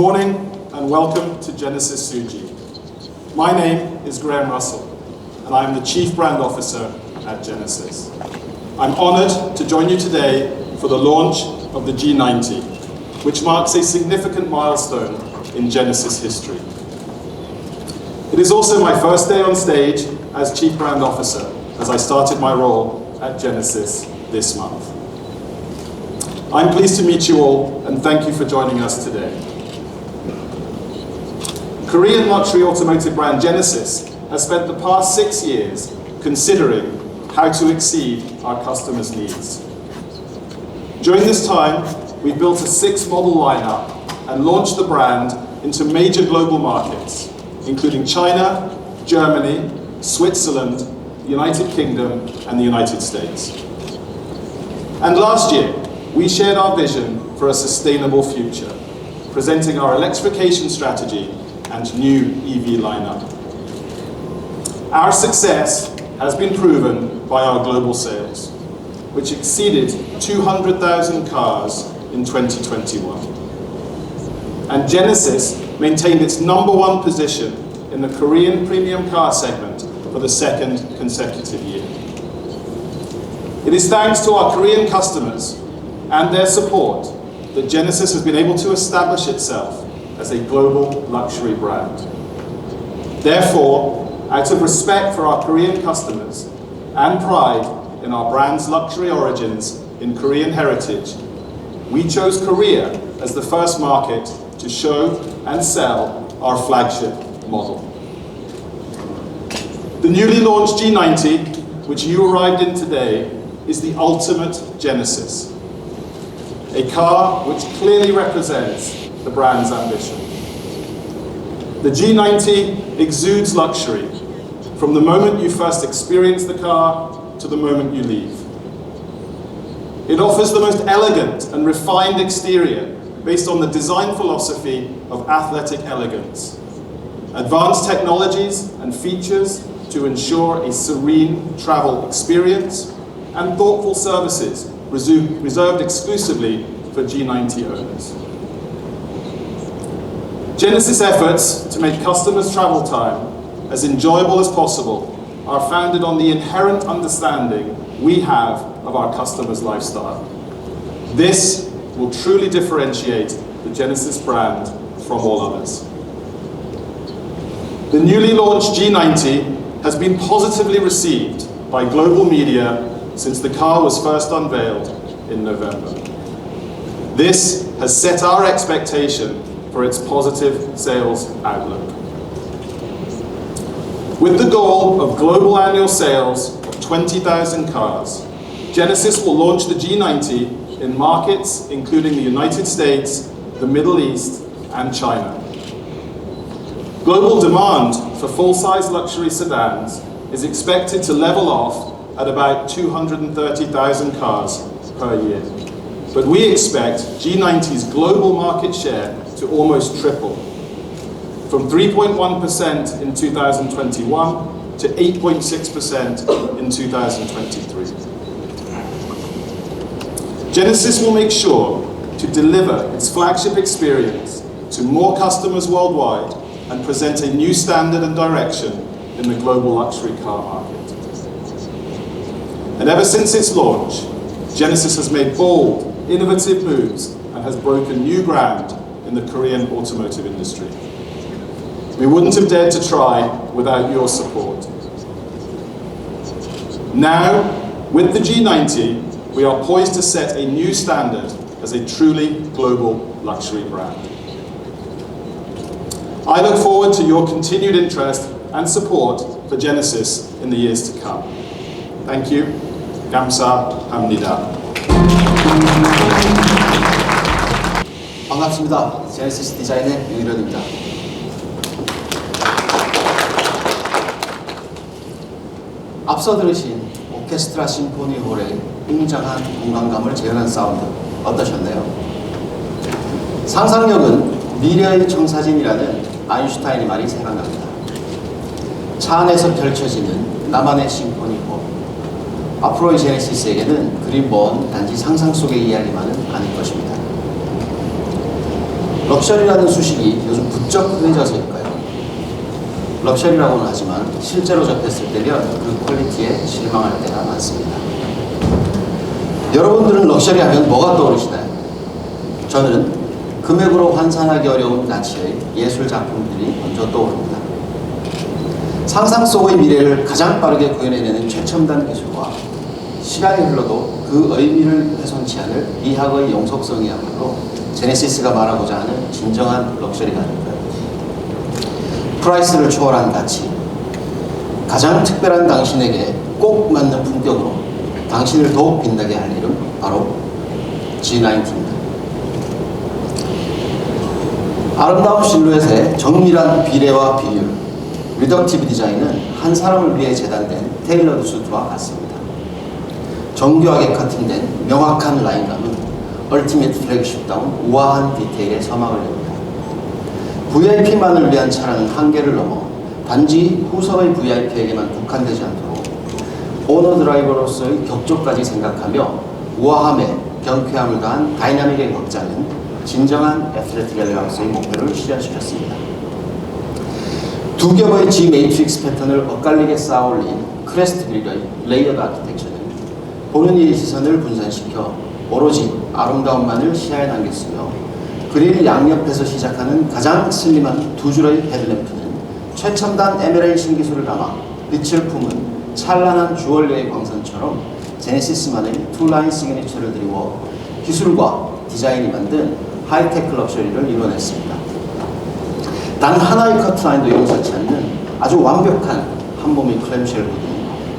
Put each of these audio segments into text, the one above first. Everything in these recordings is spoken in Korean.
Good morning and welcome to Genesis Suji. My name is Graham Russell and I am the Chief Brand Officer at Genesis. I'm honoured to join you today for the launch of the G90, which marks a significant milestone in Genesis history. It is also my first day on stage as Chief Brand Officer, as I started my role at Genesis this month. I'm pleased to meet you all and thank you for joining us today. Korean luxury automotive brand Genesis has spent the past 6 years considering how to exceed our customers' needs. During this time, we've built a 6-model lineup and launched the brand into major global markets, including China, Germany, Switzerland, the United Kingdom, and the United States. And last year, we shared our vision for a sustainable future, presenting our electrification strategy and new EV lineup. Our success has been proven by our global sales, which exceeded 200,000 cars in 2021. And Genesis maintained its #1 position in the Korean premium car segment for the 2nd consecutive year. It is thanks to our Korean customers and their support that Genesis has been able to establish itself as a global luxury brand. Therefore, out of respect for our Korean customers and pride in our brand's luxury origins in Korean heritage, we chose Korea as the first market to show and sell our flagship model. The newly launched G90, which you arrived in today, is the ultimate Genesis. A car which clearly represents the brand's ambition. The G90 exudes luxury from the moment you first experience the car to the moment you leave. It offers the most elegant and refined exterior based on the design philosophy of athletic elegance. Advanced technologies and features to ensure a serene travel experience and thoughtful services reserved exclusively for G90 owners. Genesis' efforts to make customers' travel time as enjoyable as possible are founded on the inherent understanding we have of our customers' lifestyle. This will truly differentiate the Genesis brand from all others. The newly launched G90 has been positively received by global media since the car was first unveiled in November. This has set our expectation for its positive sales outlook. With the goal of global annual sales of 20,000 cars, Genesis will launch the G90 in markets including the United States, the Middle East, and China. Global demand for full-size luxury sedans is expected to level off at about 230,000 cars per year. But we expect G90's global market share to almost triple, from 3.1% in 2021 to 8.6% in 2023. Genesis will make sure to deliver its flagship experience to more customers worldwide and present a new standard and direction in the global luxury car market. And ever since its launch, Genesis has made bold, innovative moves and has broken new ground in the Korean automotive industry. We wouldn't have dared to try without your support. Now, with the G90, we are poised to set a new standard as a truly global luxury brand. I look forward to your continued interest and support for Genesis in the years to come. Thank you. 감사합니다. 반갑습니다. 제네시스 디자인의 유일현입니다. 앞서 들으신 오케스트라 심포니 홀의 웅장한 공간감을 재현한 사운드 어떠셨나요? 상상력은 미래의 청사진이라는 아인슈타인의 말이 생각납니다. 차 안에서 펼쳐지는 나만의 심포니 홀. 앞으로의 제네시스에게는 그림 먼 단지 상상 속의 이야기만은 아닐 것입니다. 럭셔리라는 수식이 요즘 부쩍 흔해져서일까요? 럭셔리라고는 하지만 실제로 접했을 때면 그 퀄리티에 실망할 때가 많습니다. 여러분들은 럭셔리 하면 뭐가 떠오르시나요? 저는 금액으로 환산하기 어려운 가치의 예술 작품들이 먼저 떠오릅니다. 상상 속의 미래를 가장 빠르게 구현해내는 최첨단 기술과 시간이 흘러도 그 의미를 훼손치 않을 미학의 영속성이야말로 제네시스가 말하고자 하는 진정한 럭셔리가 아닐까요? 프라이스를 초월한 가치, 가장 특별한 당신에게 꼭 맞는 품격으로 당신을 더욱 빛나게 할 이름, 바로 G90입니다. 아름다운 실루엣의 정밀한 비례와 비율, 리덕티브 디자인은 한 사람을 위해 제단된 테일러드 수트와 같습니다. 정교하게 커팅된 명확한 라인감은 얼티밋 플래그십다운 우아한 디테일의 서막을 냅니다. VIP만을 위한 차량은 한계를 넘어 단지 후석의 VIP에게만 국한되지 않도록 오너 드라이버로서의 격조까지 생각하며 우아함에 경쾌함을 더한 다이나믹의 확장은 진정한 애틀레틱 엘레강스의 목표를 실현시켰습니다. 두 겹의 G 매트릭스 패턴을 엇갈리게 쌓아올린 크레스트 그릴의 레이어드 아키텍처는 보는 이의 시선을 분산시켜 오로지 아름다움만을 시야에 남겼으며 그릴 양옆에서 시작하는 가장 슬림한 두 줄의 헤드램프는 최첨단 에메랄드 신기술을 담아 빛을 품은 찬란한 주얼리의 광선처럼 제네시스만의 투라인 시그니처를 드리워 기술과 디자인이 만든 하이테크 럭셔리를 이뤄냈습니다. 단 하나의 커트라인도 용서치 않는 아주 완벽한 한 몸의 클램쉘 후드는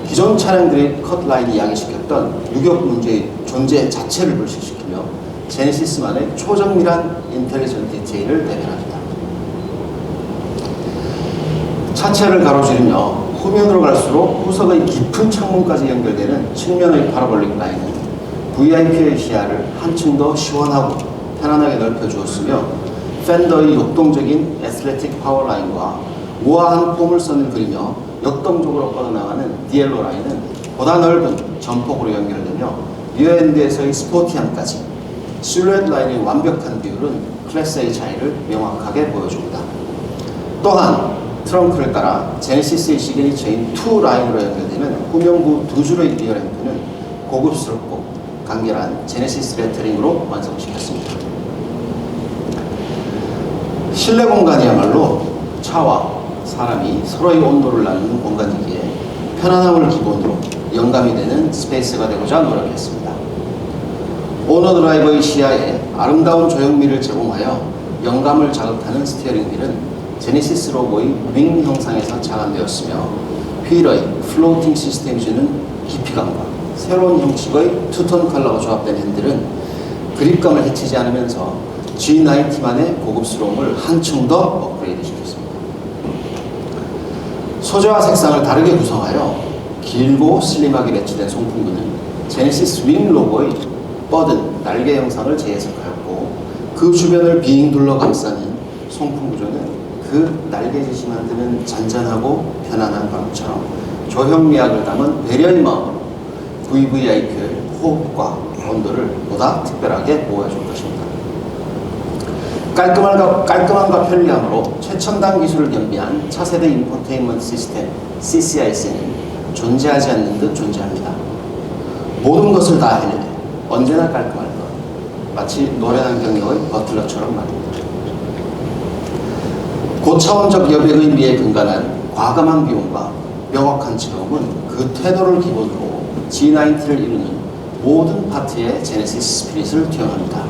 기존 차량들의 컷라인이 야기시켰던 유격 문제의 존재 자체를 불식시키며 제네시스만의 초정밀한 인텔리전트 디테일을 대변합니다. 차체를 가로지르며 후면으로 갈수록 후석의 깊은 창문까지 연결되는 측면의 파라볼릭 라인은 VIP의 시야를 한층 더 시원하고 편안하게 넓혀주었으며 팬더의 역동적인 애슬레틱 파워 라인과 우아한 포물선을 그리며 역동적으로 뻗어나가는 디엘로 라인은 보다 넓은 전폭으로 연결되며 리어엔드에서의 스포티함까지 실루엣 라인의 완벽한 비율은 클래스의 차이를 명확하게 보여줍니다. 또한 트렁크를 따라 제네시스의 시그니처인 투 라인으로 연결되는 후면부 두 줄의 리어 램프는 고급스럽고 간결한 제네시스 레터링으로 완성시켰습니다. 실내 공간이야말로 차와 사람이 서로의 온도를 나누는 공간이기에 편안함을 기본으로 영감이 되는 스페이스가 되고자 노력했습니다. 오너 드라이버의 시야에 아름다운 조형미를 제공하여 영감을 자극하는 스티어링 휠은 제네시스 로고의 윙 형상에서 착안되었으며 휠의 플로팅 시스템이 주는 깊이감과 새로운 형식의 투톤 컬러가 조합된 핸들은 그립감을 해치지 않으면서 G90만의 고급스러움을 한층 더 업그레이드 시켰습니다. 소재와 색상을 다르게 구성하여 길고 슬림하게 배치된 송풍구는 제네시스 윙 로고의 뻗은 날개 형상을 재해석하였고 그 주변을 빙 둘러 감싸는 송풍 구조는 그 날개짓이 만드는 잔잔하고 편안한 밤처럼 조형미학을 담은 배려의 마음으로 VVIP의 호흡과 온도를 보다 특별하게 보여줄 것입니다. 깔끔함과 편리함으로 최첨단 기술을 겸비한 차세대 인포테인먼트 시스템 CCIC는 존재하지 않는 듯 존재합니다. 모든 것을 다 해내네 언제나 깔끔할 것, 마치 노련한 경력의 버틀러처럼 말입니다. 고차원적 여백의 미에 근간한 과감한 비용과 명확한 즐거움은 그 태도를 기본으로 G90를 이루는 모든 파트의 제네시스 스피릿을 투영합니다.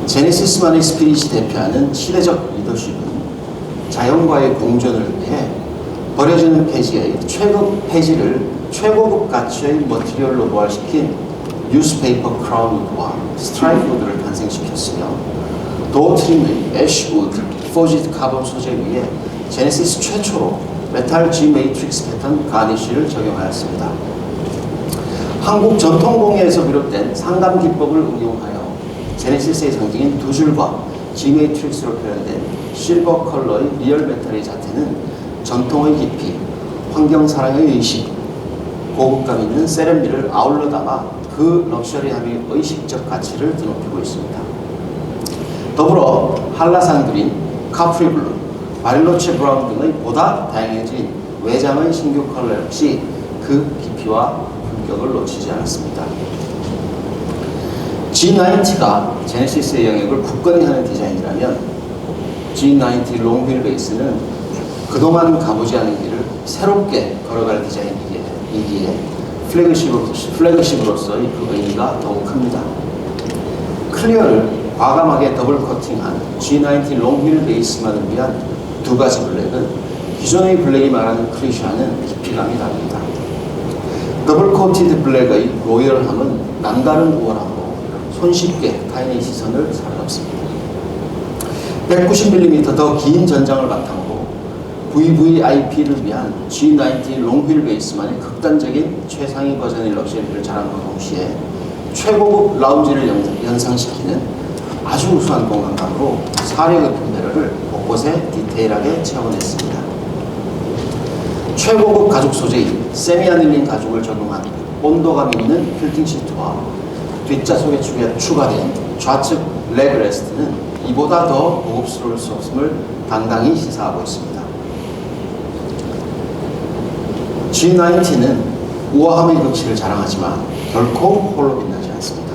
제네시스만의 스피릿이 대표하는 시대적 리더십은 자연과의 공존을 위해 버려지는 폐지의 최고급 폐지를 최고급 가치의 머티리얼로 부활시킨 뉴스페이퍼 크라운 우드와 스트라이프 우드를 탄생시켰으며 도어 트림의 애쉬 우드, 포지드 카본 소재 위에 제네시스 최초로 메탈 G 매트릭스 패턴 가니쉬를 적용하였습니다. 한국 전통 공예에서 비롯된 상감 기법을 응용하여 제네시스의 상징인 두 줄과 G 매트릭스로 표현된 실버 컬러의 리얼 메탈의 자태는 전통의 깊이, 환경 사랑의 의식, 고급감 있는 세련미를 아울러 담아 그 럭셔리함의 의식적 가치를 드높이고 있습니다. 더불어 한라산 그린, 카프리 블루, 바릴로체 브라운 등의 보다 다양해진 외장의 신규 컬러 역시 그 깊이와 품격을 놓치지 않았습니다. G90가 제네시스의 영역을 굳건히 하는 디자인이라면 G90 롱휠 베이스는 그동안 가보지 않은 길을 새롭게 걸어갈 디자인이기에 플래그십으로서의 그 의미가 더욱 큽니다. 클리어를 과감하게 더블 커팅한 G90 롱휠 베이스만을 위한 두 가지 블랙은 기존의 블랙이 말하는 클리샤는 깊이감이 다릅니다. 더블 코티드 블랙의 로열함은 남다른 우월함으로 손쉽게 타인의 시선을 사로잡습니다. 190mm 더 긴 전장을 바탕으로 VVIP를 위한 G90 롱휠 베이스만의 극단적인 최상위 버전의 럭셔리를 자랑과 동시에 최고급 라운지를 연상시키는 아주 우수한 공간감으로 사려 높은 배럴을 곳곳에 디테일하게 채워냈습니다. 최고급 가죽 소재인 세미아닐린 가죽을 적용한 온도감 있는 필팅 시트와 뒷좌석에 추가된 좌측 레그 레스트는 이보다 더 고급스러울 수 없음을 당당히 시사하고 있습니다. G90는 우아함의 극치를 자랑하지만 결코 홀로 빛나지 않습니다.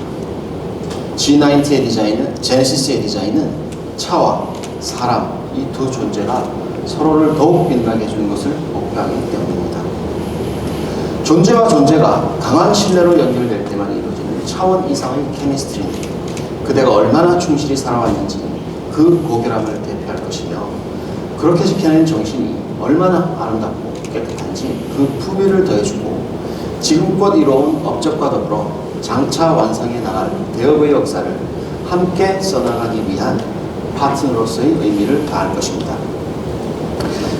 G90의 디자인은, 제네시스의 디자인은 차와 사람, 이 두 존재가 서로를 더욱 빛나게 해주는 것을 목표하기 때문입니다. 존재와 존재가 강한 신뢰로 연결될 때만 이루어지는 차원 이상의 케미스트리는 그대가 얼마나 충실히 살아왔는지 그 고결함을 대표할 것이며, 그렇게 지켜낸 정신이 얼마나 아름답고 깨끗한지 그 품위를 더해주고 지금껏 이뤄온 업적과 더불어 장차 완성해 나갈 대업의 역사를 함께 써나가기 위한 파트너로서의 의미를 다할 것입니다.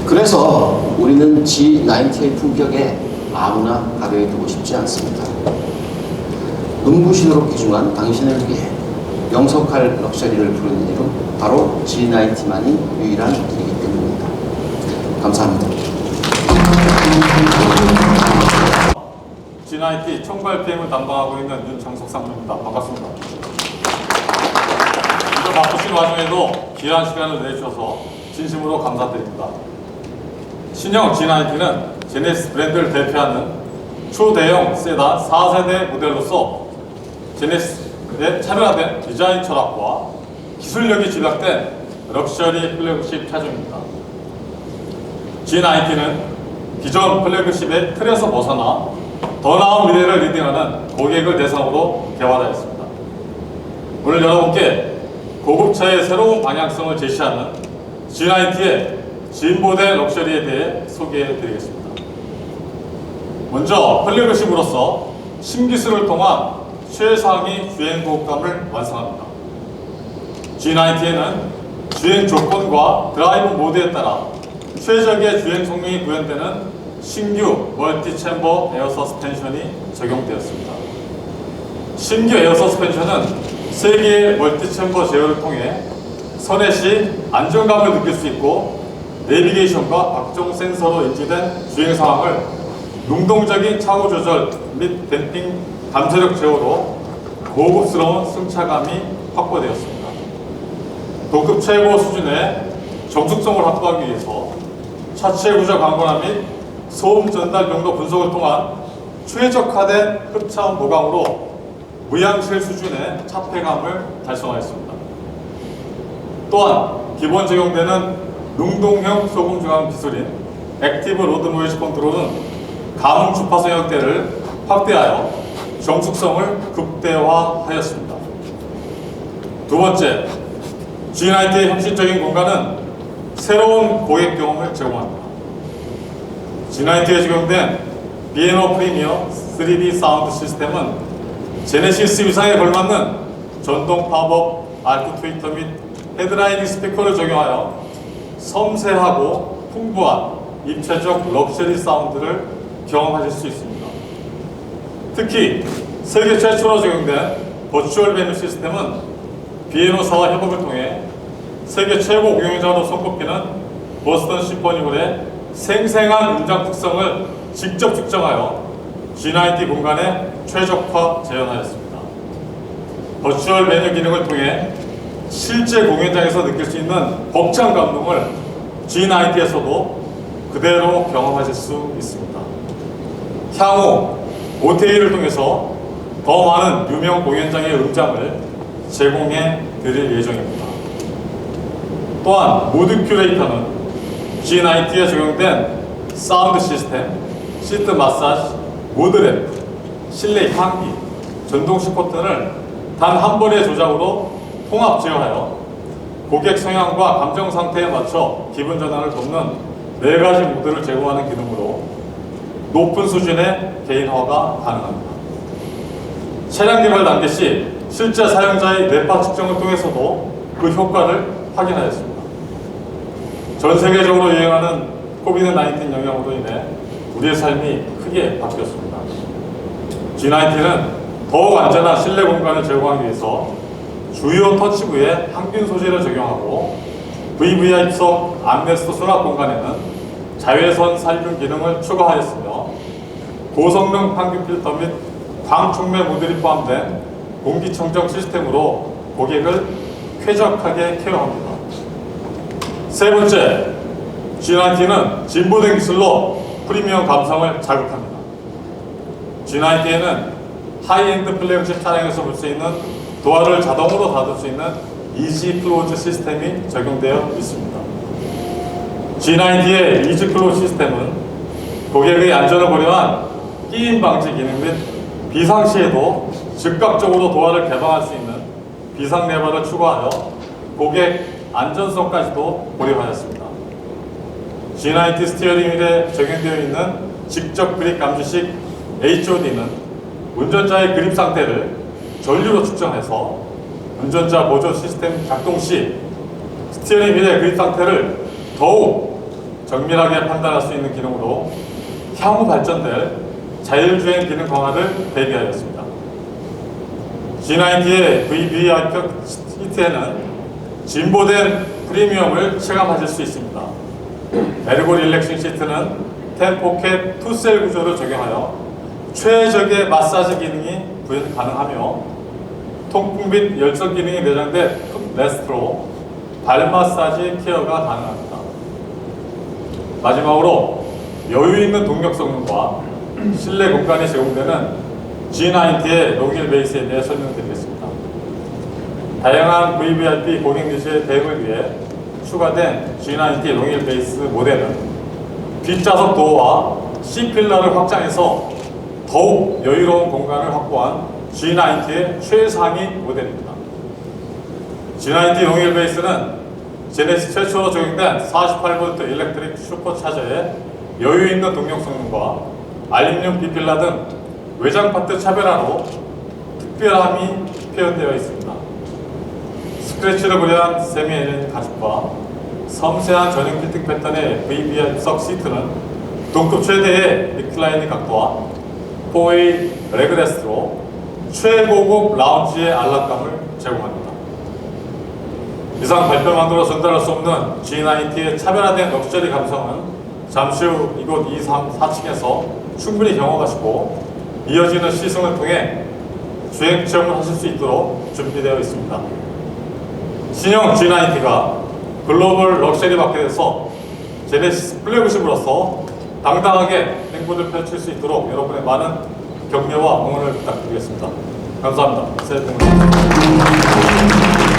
그래서 우리는 G90의 품격에 아무나 가벼이 두고 싶지 않습니다. 눈부시도록 귀중한 당신을 위해 영속할 럭셔리를 부르는 이름, 바로 G90만이 유일한 길이기 때문입니다. 감사합니다. G90 총괄 PM을 담당하고 있는 윤창석 상무입니다. 반갑습니다. 이런 바쁘신 와중에도 귀한 시간을 내주셔서 진심으로 감사드립니다. 신형 G90는 제네시스 브랜드를 대표하는 초대형 세단 4세대 모델로서 제네시스의 차별화된 디자인 철학과 기술력이 집약된 럭셔리 플래그십 차종입니다. G90는 기존 플래그십의 틀에서 벗어나 더 나은 미래를 리딩하는 고객을 대상으로 개발하였습니다. 오늘 여러분께 고급차의 새로운 방향성을 제시하는 G90의 진보된 럭셔리에 대해 소개해 드리겠습니다. 먼저 플래그십으로서 신기술을 통한 최상위 주행 고급감을 완성합니다. G90에는 주행 조건과 드라이브 모드에 따라 최적의 주행 성능이 구현되는 신규 멀티 챔버 에어 서스펜션이 적용되었습니다. 신규 에어 서스펜션은 3개의 멀티 챔버 제어를 통해 선회 시 안정감을 느낄 수 있고, 내비게이션과 각종 센서로 인지된 주행 상황을 능동적인 차후 조절 및 댐핑 감소력 제어로 고급스러운 승차감이 확보되었습니다. 동급 최고 수준의 정숙성을 확보하기 위해서 차체 구조 강건화 및 소음 전달 용도 분석을 통한 최적화된 흡차원 보강으로 무향실 수준의 차폐감을 달성하였습니다. 또한 기본 적용되는 능동형 소금 중앙 기술인 액티브 로드 노이즈 컨트롤은 감응 주파수 영역대를 확대하여 정숙성을 극대화하였습니다. 두 번째, G90의 혁신적인 공간은 새로운 고객 경험을 제공합니다. G90에 적용된 B&O 프리미어 3D 사운드 시스템은 제네시스 위상에 걸맞는 전동 팝업 알트 트위터 및 헤드라이닝 스피커를 적용하여 섬세하고 풍부한 입체적 럭셔리 사운드를 경험하실 수 있습니다. 특히 세계 최초로 적용된 버추얼 베뉴 시스템은 B&O사와 협업을 통해 세계 최고 공연자로 손꼽히는 보스턴 심포니홀의 생생한 음장 특성을 직접 측정하여 G90 공간에 최적화 재현하였습니다. 버추얼 메뉴 기능을 통해 실제 공연장에서 느낄 수 있는 벅찬 감동을 G90에서도 그대로 경험하실 수 있습니다. 향후 OTA를 통해서 더 많은 유명 공연장의 음장을 제공해 드릴 예정입니다. 또한 모드 큐레이터는 G90에 적용된 사운드 시스템, 시트 마사지, 모드 램프, 실내 향기, 전동식 커튼을 단 한 번의 조작으로 통합 제어하여 고객 성향과 감정 상태에 맞춰 기분 전환을 돕는 4가지 모드를 제공하는 기능으로 높은 수준의 개인화가 가능합니다. 차량 개발 단계 시 실제 사용자의 뇌파 측정을 통해서도 그 효과를 확인하였습니다. 전 세계적으로 유행하는 코비드-19 영향으로 인해 우리의 삶이 크게 바뀌었습니다. G90는 더욱 안전한 실내 공간을 제공하기 위해서 주요 터치부에 항균 소재를 적용하고 VVIP석 암레스트 수납 공간에는 자외선 살균 기능을 추가하였으며 고성능 항균 필터 및 광촉매 모듈이 포함된 공기청정 시스템으로 고객을 쾌적하게 케어합니다. 세 번째, G90는 진보된 기술로 프리미엄 감성을 자극합니다. G90에는 하이엔드 플래그십 차량에서 볼 수 있는 도어를 자동으로 닫을 수 있는 이지 클로즈 시스템이 적용되어 있습니다. G90의 이지 클로즈 시스템은 고객의 안전을 고려한 끼임 방지 기능 및 비상시에도 즉각적으로 도어를 개방할 수 있는 비상 레버를 추가하여 고객 안전성까지도 고려하였습니다. G90 스티어링 휠에 적용되어 있는 직접 그립 감지식 HOD는 운전자의 그립 상태를 전류로 측정해서 운전자 보조 시스템 작동 시 스티어링 휠의 그립 상태를 더욱 정밀하게 판단할 수 있는 기능으로 향후 발전될 자율주행 기능 강화를 대비하였습니다. G90의 VVIP 시트에는 진보된 프리미엄을 체감하실 수 있습니다. 에르고 릴렉싱 시트는 10포켓 2셀 구조를 적용하여 최적의 마사지 기능이 구현 가능하며 통풍 및 열선 기능이 내장된 풋레스트로 발 마사지 케어가 가능합니다. 마지막으로 여유 있는 동력 성능과 실내 공간이 제공되는 G90의 농일 베이스에 대해 설명드리겠습니다. 다양한 VVIP 고객 니즈의 대응을 위해 추가된 G90 농일 베이스 모델은 뒷좌석 도어와 C필러를 확장해서 더욱 여유로운 공간을 확보한 G90의 최상위 모델입니다. G90 농일 베이스는 제네시스 최초로 적용된 48V 일렉트릭 슈퍼차저의 여유 있는 동력 성능과 알루미늄 B필러 등 외장 파트 차별화로 특별함이 표현되어 있습니다. 스크래치를 고려한 세미 에렌 가죽과 섬세한 전용 피팅 패턴의 VVIP석 시트는 동급 최대의 리클라이닝 각도와 4웨이 레그레스트로 최고급 라운지의 안락감을 제공합니다. 이상 발표만으로 전달할 수 없는 G90의 차별화된 럭셔리 감성은 잠시 후 이곳 2, 3, 4층에서 충분히 경험하시고 이어지는 시승을 통해 주행 체험을 하실 수 있도록 준비되어 있습니다. 신형 G90가 글로벌 럭셔리 마켓에서 제네시스 플래그십으로서 당당하게 행보를 펼칠 수 있도록 여러분의 많은 격려와 응원을 부탁드리겠습니다. 감사합니다. 새해 복 많이 받으세요.